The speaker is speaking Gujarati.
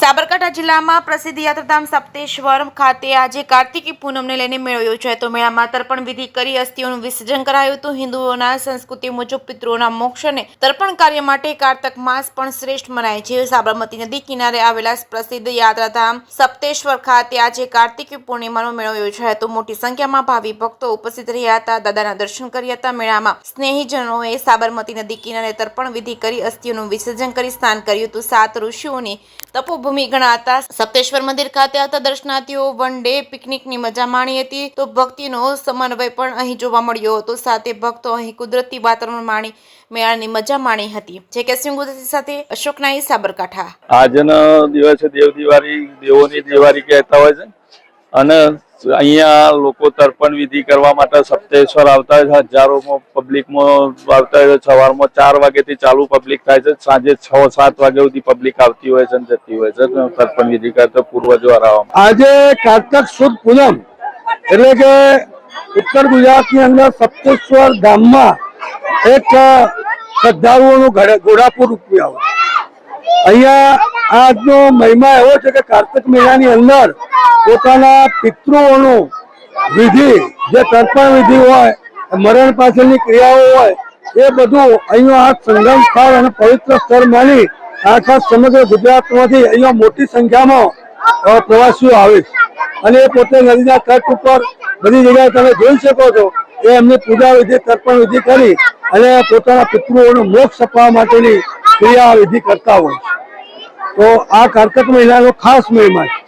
સાબરકાંઠા જિલ્લામાં પ્રસિદ્ધ યાત્રાધામ સપ્તેશ્વર ખાતે આજે કાર્તિકી પૂનમને લઈને મેળો યોજાયો હતો। મેળામાં તર્પણ વિધિ કરી અસ્થિઓનું વિસર્જન કરાયું હતું। હિન્દુઓના સંસ્કૃતિ મુજબ પિતૃઓના મોક્ષ અને તર્પણ કાર્ય માટે કાર્તક માસ પણ શ્રેષ્ઠ મનાય છે। સાબરમતી નદી કિનારે આવેલા પ્રસિદ્ધ યાત્રાધામ સપ્તેશ્વર ખાતે આજે કાર્તિકી પૂર્ણિમાનો મેળો યોજાયો હતો। મોટી સંખ્યામાં ભાવિ ભક્તો ઉપસ્થિત રહ્યા હતા, દાદાના દર્શન કર્યા હતા। મેળામાં સ્નેહીજનોએ સાબરમતી નદી કિનારે તર્પણ વિધિ કરી અસ્થિઓનું વિસર્જન કરી સ્નાન કર્યું હતું। 7 ઋષિઓની તપોભૂમિ ગણાતા સપ્તેશ્વર મંદિર ખાતે આવતા દર્શનાર્થીઓ વન ડે પિકનિકની મજા માણી હતી તો ભક્તિનો સમન્વય પણ અહીં જોવા મળ્યો હતો। સાથે ભક્તો અહીં કુદરતી વાતાવરણ માણી મેળાની મજા માણી હતી। જે કે સિંગુદતી સાથે અશોક નાઈ, સાબરકાંઠા। આજના દિવસે દેવોની દિવાળી કહેતા હોય છે અને અહીંયા લોકો તર્પણ વિધિ કરવા માટે સપ્તેશ્વર આવતા હોય છે। હજારોમાં પબ્લિકમાં આવતા હોય છે। સવારમાં 4 વાગ્યાથી ચાલુ પબ્લિક થાય છે, સાંજે 6-7 વાગ્યા સુધી પબ્લિક આવતી હોય છે અને જતી હોય છે તર્પણ વિધિ કરતા પૂર્વજો હરાવવામાં। આજે કાર્તક સુદ પૂનમ એટલે કે ઉત્તર ગુજરાતની અંદર સપ્તેશ્વર ગામમાં એક શ્રદ્ધાળુઓનું ઘોડાપુર રૂપિયા અહીંયા આજનો મહિમા એવો છે કે કાર્તક મહિનાની અંદર પોતાના પિતૃઓનું વિધિ, જે તર્પણ વિધિ હોય, મરણ પાછળની ક્રિયાઓ હોય, એ બધું અહીંયા આ સંગમ સ્થળ અને પવિત્ર સ્થળ માની આખા સમગ્ર ગુજરાતમાંથી અહીંયા મોટી સંખ્યામાં પ્રવાસીઓ આવે છે અને એ પોતે નદીના તટ ઉપર બધી જગ્યાએ તમે જોઈ શકો છો એ એમની પૂજા વિધિ, તર્પણ વિધિ કરી અને પોતાના પિતૃઓનો મોક્ષ અપાવવા માટેની ક્રિયા વિધિ કરતા હોય છે। તો આ કાર્તક મહિનાનો ખાસ મહિમા છે।